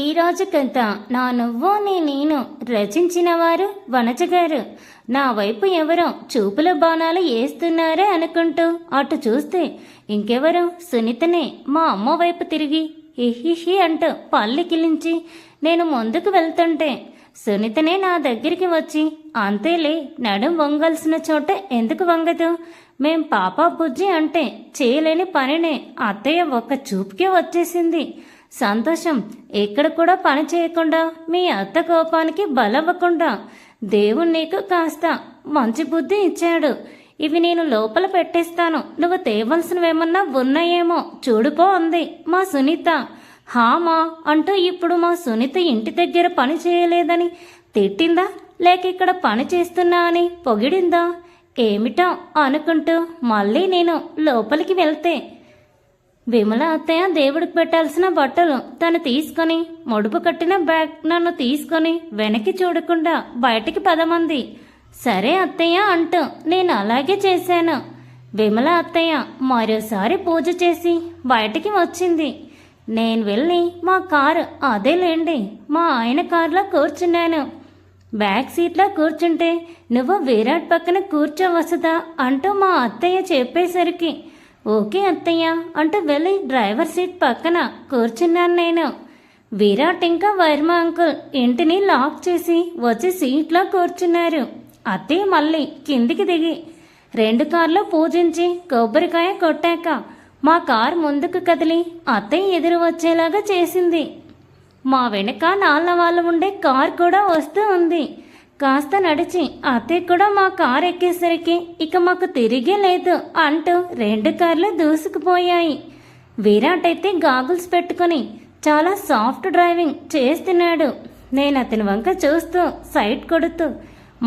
ఈ రోజు కథ నా నువ్వు నేను రచించిన వారు వనజగారు. నా వైపు ఎవరో చూపుల బాణాలు వేస్తున్నారే అనుకుంటూ అటు చూస్తే ఇంకెవరో సునీతనే మా అమ్మ వైపు తిరిగి హిహిహి అంటూ పల్లికిలించి నేను ముందుకు వెళ్తుంటే సునీతనే నా దగ్గరికి వచ్చి, అంతేలే, నడుం వంగాల్సిన చోట ఎందుకు వంగదు, మేం పాప బుజ్జి అంటే చేయలేని పనినే, అత్తయ్య ఒక్క చూపుకే వచ్చేసింది, సంతోషం, ఎక్కడ కూడా పని చేయకుండా మీ అత్త కోపానికి బలవ్వకుండా దేవుడు నీకు కాస్త మంచి బుద్ధి ఇచ్చాడు, ఇవి నేను లోపల పెట్టేస్తాను, నువ్వు తేవలసినవేమన్నా ఉన్నాయేమో చూడుకో అంది మా సునీత. హామా అంటూ ఇప్పుడు మా సునీత ఇంటి దగ్గర పని చేయలేదని తిట్టిందా, లేక ఇక్కడ పని చేస్తున్నా అని పొగిడిందా ఏమిటో అనుకుంటూ మళ్ళీ నేను లోపలికి వెళ్తే విమల అత్తయ్య దేవుడికి పెట్టాల్సిన బట్టలు తను తీసుకొని ముడుపు కట్టిన బ్యాగ్ నన్ను తీసుకొని వెనక్కి చూడకుండా బయటికి పదమంది. సరే అత్తయ్య అంటూ నేను అలాగే చేశాను. విమల అత్తయ్య మరోసారి పూజ చేసి బయటికి వచ్చింది. నేను వెళ్ళి మా కారు, అదేలేండి మా ఆయన కారులో కూర్చున్నాను. బ్యాక్ సీట్లో కూర్చుంటే నువ్వు విరాట్ పక్కన కూర్చోవసదా అంటూ మా అత్తయ్య చెప్పేసరికి ఓకే అత్తయ్య అంటూ వెళ్ళి డ్రైవర్ సీట్ పక్కన కూర్చున్నాను నేను. విరాట్ ఇంకా వర్మ అంకుల్ ఇంటిని లాక్ చేసి వచ్చి సీట్లో కూర్చున్నారు. అత్తయ్య మళ్ళీ కిందికి దిగి 2 కార్లు పూజించి కొబ్బరికాయ కొట్టాక మా కారు ముందుకు కదిలి అత్తయ్య ఎదురు వచ్చేలాగా చేసింది. మా వెనక నాన్న వాళ్ళు ఉండే కార్ కూడా వస్తూ ఉంది. కాస్త నడిచి అత్తయ్య కూడా మా కారు ఎక్కేసరికి ఇక మాకు తిరిగే లేదు అంటూ 2 కార్లు దూసుకుపోయాయి. విరాట్ అయితే గాగుల్స్ పెట్టుకుని చాలా సాఫ్ట్ డ్రైవింగ్ చేస్తున్నాడు. నేను అతని వంక చూస్తూ సైడ్ కొడుతూ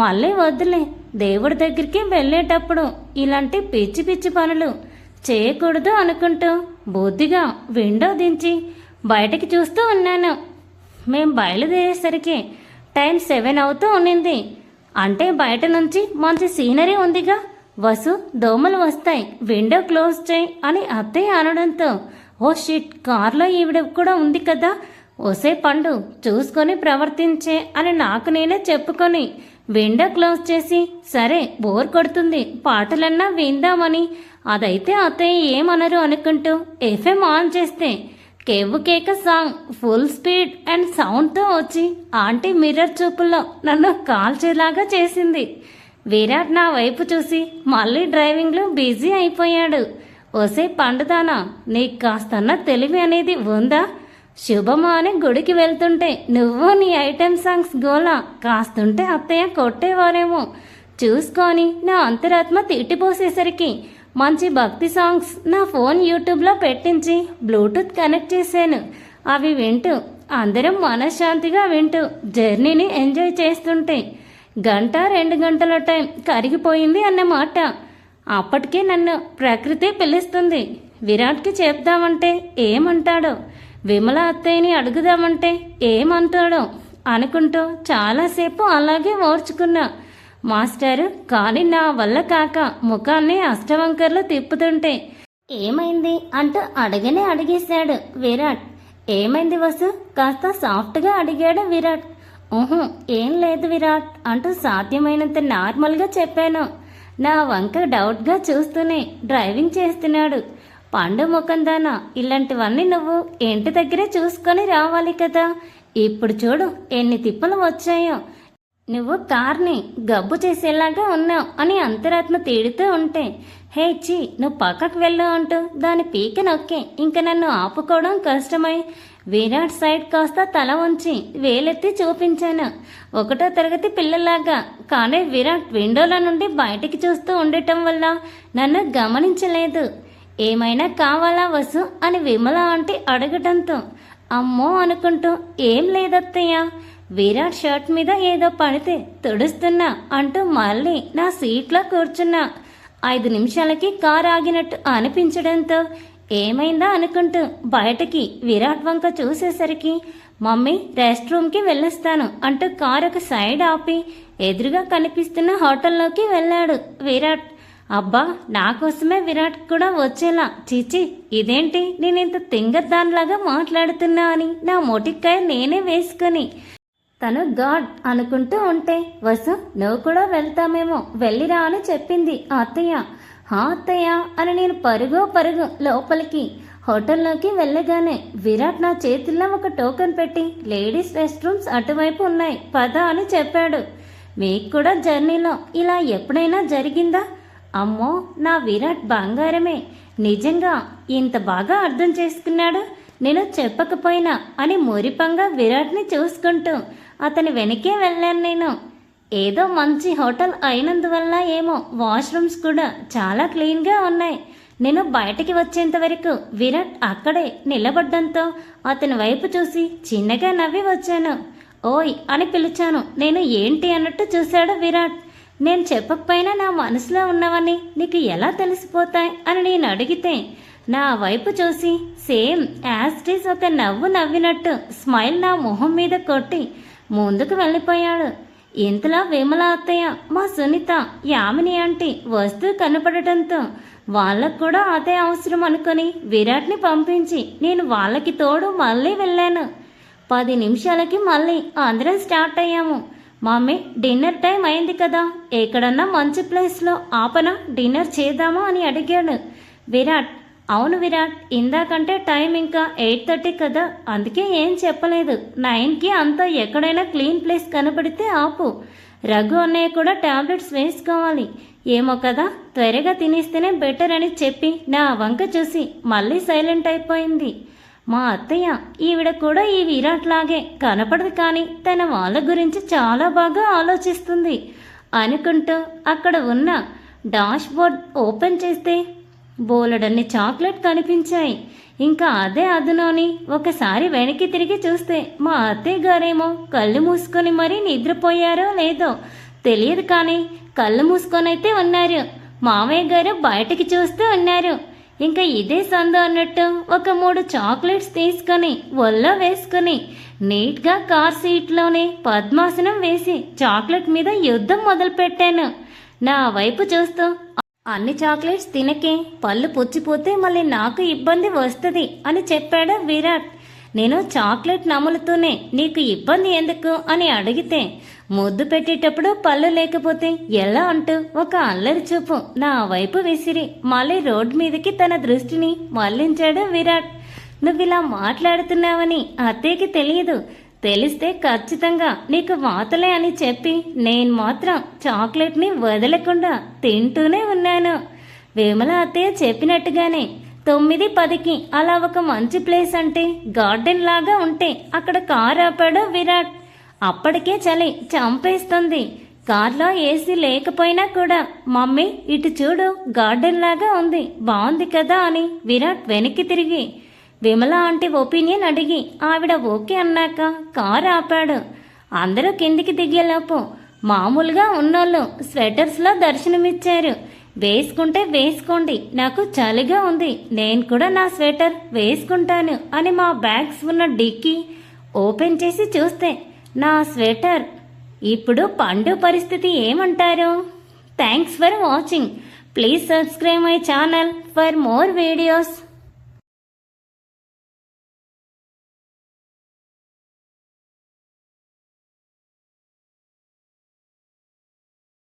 మళ్ళీ వద్దులే, దేవుడి దగ్గరికి వెళ్ళేటప్పుడు ఇలాంటి పిచ్చి పిచ్చి పనులు చేయకూడదు అనుకుంటూ బుద్ధిగా విండో దించి బయటకి చూస్తూ ఉన్నాను. మేం బయలుదేరేసరికి టైం 7 అవుతూ ఉండింది. అంటే బయట నుంచి మంచి సీనరీ ఉందిగా, వసు దోమలు వస్తాయి, విండో క్లోజ్ చేయి అని అత్తయ్య అనడంతో ఓ షిట్, కార్లో ఈవిడ కూడా ఉంది కదా, ఒసే పండు చూసుకొని ప్రవర్తించే అని నాకు నేనే చెప్పుకొని విండో క్లోజ్ చేసి సరే బోర్ కొడుతుంది పాటలన్నా విందామని, అదైతే అత్తయ్య ఏమనరు అనుకుంటూ ఎఫ్ఎం ఆన్ చేస్తే కేవు కేక సాంగ్ ఫుల్ స్పీడ్ అండ్ సౌండ్తో వచ్చి ఆంటీ మిర్రర్ చూపుల్లో నన్ను కాల్చేలాగా చేసింది. విరాట్ నా వైపు చూసి మళ్ళీ డ్రైవింగ్లో బిజీ అయిపోయాడు. ఒసే పండుదానా, నీకు కాస్తన్న తెలివి అనేది ఉందా, శుభమా అని గుడికి వెళ్తుంటే నువ్వు నీ ఐటెం సాంగ్స్ గోలా కాస్తుంటే అత్తయ్య కొట్టేవారేమో చూసుకొని నా అంతరాత్మ తిట్టిపోసేసరికి మంచి భక్తి సాంగ్స్ నా ఫోన్ యూట్యూబ్లో పెట్టించి బ్లూటూత్ కనెక్ట్ చేశాను. అవి వింటూ అందరం మనశ్శాంతిగా వింటూ జర్నీని ఎంజాయ్ చేస్తుంటే 1-2 గంటల టైం కరిగిపోయింది అన్నమాట. అప్పటికే నన్ను ప్రకృతి పిలుస్తుంది. విరాట్కి చెప్దామంటే ఏమంటాడో, విమల అత్తయ్యని అడుగుదామంటే ఏమంటాడో అనుకుంటూ చాలాసేపు అలాగే ఓర్చుకున్నా. మాస్టారు కానీ నా వల్ల కాక ముఖాన్ని అష్టవంకర్లు తిప్పుతుంటే ఏమైంది అంటూ అడిగేశాడు విరాట్. ఏమైంది వసు, కాస్త సాఫ్ట్గా అడిగాడు విరాట్. ఏం లేదు విరాట్ అంటూ సాధ్యమైనంత నార్మల్గా చెప్పాను. నా వంక డౌట్గా చూస్తూనే డ్రైవింగ్ చేస్తున్నాడు. పండు ముఖం దానా, ఇలాంటివన్నీ నువ్వు ఇంటి దగ్గరే చూసుకొని రావాలి కదా, ఇప్పుడు చూడు ఎన్ని తిప్పలు వచ్చాయో, నువ్వు కార్ని గబ్బు చేసేలాగా ఉన్నావు అని అంతరాత్మ తీడుతూ ఉంటే హే చి నువ్వు పక్కకు వెళ్ళు అంటూ దాని పీక నొక్కే ఇంక నన్ను ఆపుకోవడం కష్టమై విరాట్ సైడ్ కాస్త తల వంచి వేలెత్తి చూపించాను. 1వ తరగతి పిల్లలాగా. కానీ విరాట్ విండోల నుండి బయటికి చూస్తూ ఉండటం వల్ల నన్ను గమనించలేదు. ఏమైనా కావాలా వసు అని విమల ఆంటీ అడగటంతో అమ్మో అనుకుంటూ ఏం లేదత్తయ్య, విరాట్ షర్ట్ మీద ఏదో పడితే తుడుస్తున్నా అంటూ మళ్ళీ నా సీట్లో కూర్చున్నా. 5 నిమిషాలకి కారు ఆగినట్టు అనిపించడంతో ఏమైందా అనుకుంటూ బయటకి విరాట్ వంక చూసేసరికి మమ్మీ రెస్ట్ రూమ్కి వెళ్ళొస్తాను అంటూ కారు ఒక సైడ్ ఆపి ఎదురుగా కనిపిస్తున్న హోటల్లోకి వెళ్ళాడు విరాట్. అబ్బా నా కోసమే విరాట్ కూడా వచ్చేలా. చీచి, ఇదేంటి నేను ఇంత తింగర్దాన్లాగా మాట్లాడుతున్నా అని నా మొటిక్కాయ నేనే వేసుకొని తను గాడ్ అనుకుంటూ ఉంటే, వసు నువ్వు కూడా వెళ్తామేమో, వెళ్ళిరా అని చెప్పింది అత్తయ్య. హా అత్తయ్య అని నేను పరుగు లోపలికి హోటల్లోకి వెళ్ళగానే విరాట్ నా చేతుల్లో ఒక టోకెన్ పెట్టి, లేడీస్ రెస్ట్ రూమ్స్ అటువైపు ఉన్నాయి పద అని చెప్పాడు. మీకు కూడా జర్నీలో ఇలా ఎప్పుడైనా జరిగిందా? అమ్మో, నా విరాట్ బంగారమే, నిజంగా ఇంత బాగా అర్థం చేసుకున్నాడు నేను చెప్పకపోయినా అని మురిపంగా విరాట్ని చూసుకుంటూ అతని వెనకే వెళ్ళాను నేను. ఏదో మంచి హోటల్ అయినందువల్ల ఏమో వాష్రూమ్స్ కూడా చాలా క్లీన్గా ఉన్నాయి. నేను బయటికి వచ్చేంత వరకు విరాట్ అక్కడే నిలబడ్డంతో అతని వైపు చూసి చిన్నగా నవ్వి వచ్చాను. ఓయ్ అని పిలిచాను. నేను ఏంటి అన్నట్టు చూశాడు విరాట్. నేను చెప్పకపోయినా నా మనసులో ఉన్నవని నీకు ఎలా తెలిసిపోతాయి అని నేను అడిగితే నా వైపు చూసి సేమ్ యాస్టీస్ ఒక నవ్వు నవ్వినట్టు స్మైల్ నా మొహం మీద కొట్టి ముందుకు వెళ్ళిపోయాడు. ఇంతలో విమల అత్తయ్య, మా సునీత, యామిని ఆంటీ వస్తూ కనపడటంతో వాళ్ళకు కూడా అదే అవసరం అనుకుని విరాట్ని పంపించి నేను వాళ్ళకి తోడు మళ్ళీ వెళ్ళాను. 10 నిమిషాలకి మళ్ళీ అందరం స్టార్ట్ అయ్యాము. మమ్మీ డిన్నర్ టైం అయింది కదా, ఎక్కడన్నా మంచి ప్లేస్లో ఆపన డిన్నర్ చేద్దామా అని అడిగాడు విరాట్. అవును విరాట్, ఇందాకంటే టైం ఇంకా 8:30 కదా, అందుకే ఏం చెప్పలేదు. 9కి అంతా ఎక్కడైనా క్లీన్ ప్లేస్ కనపడితే ఆపు. రఘు అన్నయ్య కూడా టాబ్లెట్స్ వేసుకోవాలి ఏమో కదా, త్వరగా తినేస్తేనే బెటర్ అని చెప్పి నా వంక చూసి మళ్ళీ సైలెంట్ అయిపోయింది. మా అత్తయ్య, ఈవిడ కూడా ఈ విరాట్ లాగే కనపడదు, కానీ తన వాళ్ళ గురించి చాలా బాగా ఆలోచిస్తుంది అనుకుంటూ అక్కడ ఉన్న డాష్ బోర్డ్ ఓపెన్ చేస్తే బోలెడన్ని చాక్లెట్ కనిపించాయి. ఇంకా అదే అదునోని ఒకసారి వెనక్కి తిరిగి చూస్తే మా అత్తయ్య గారేమో కళ్ళు మూసుకొని మరీ నిద్రపోయారో లేదో తెలియదు, కానీ కళ్ళు మూసుకొనైతే ఉన్నారు. మామయ్య గారు బయటికి చూస్తూ ఉన్నారు. ఇంకా ఇదే సందు అన్నట్టు ఒక 3 చాక్లెట్స్ తీసుకొని ఒళ్ళో వేసుకుని నీట్గా కార్ సీట్లోనే పద్మాసనం వేసి చాక్లెట్ మీద యుద్ధం మొదలుపెట్టాను. నా వైపు చూస్తూ, అన్ని చాక్లెట్స్ తినకే, పళ్ళు పుచ్చిపోతే మళ్ళీ నాకు ఇబ్బంది వస్తుంది అని చెప్పాడు విరాట్. నేను చాక్లెట్ నములుతూనే నీకు ఇబ్బంది ఎందుకు అని అడిగితే, ముద్దు పెట్టేటప్పుడు పళ్ళు లేకపోతే ఎలా అంటూ ఒక అల్లరి చూపు నా వైపు విసిరి మళ్ళీ రోడ్డు మీదకి తన దృష్టిని మళ్లించాడు విరాట్. నువ్విలా మాట్లాడుతున్నావని అత్తయ్యకి తెలియదు, తెలిస్తే ఖచ్చితంగా నీకు వాతలే అని చెప్పి నేను మాత్రం చాక్లెట్ని వదలకుండా తింటూనే ఉన్నాను. విమల అత్తయ్య చెప్పినట్టుగానే 9:10కి అలా ఒక మంచి ప్లేస్ అంటే గార్డెన్ లాగా ఉంటే అక్కడ కారు ఆపాడు విరాట్. అప్పటికే చలి చంపేస్తుంది. కార్లో ఏసీ లేకపోయినా కూడా మమ్మీ ఇటు చూడు, గార్డెన్ లాగా ఉంది, బాగుంది కదా అని విరాట్ వెనక్కి తిరిగి విమల ఆంటీ ఒపీనియన్ అడిగి ఆవిడ ఓకే అన్నాక కారు ఆపాడు. అందరూ కిందికి దిగేలోపు మామూలుగా ఉన్నోళ్ళు స్వెటర్స్లో దర్శనమిచ్చారు. వేసుకుంటే వేసుకోండి, నాకు చలిగా ఉంది, నేను కూడా నా స్వెటర్ వేసుకుంటాను అని మా బ్యాగ్స్ ఉన్న డిక్కీ ఓపెన్ చేసి చూస్తే నా స్వెటర్. ఇప్పుడు పండు పరిస్థితి ఏమంటారు? Thanks for watching. Please subscribe my channel for more videos.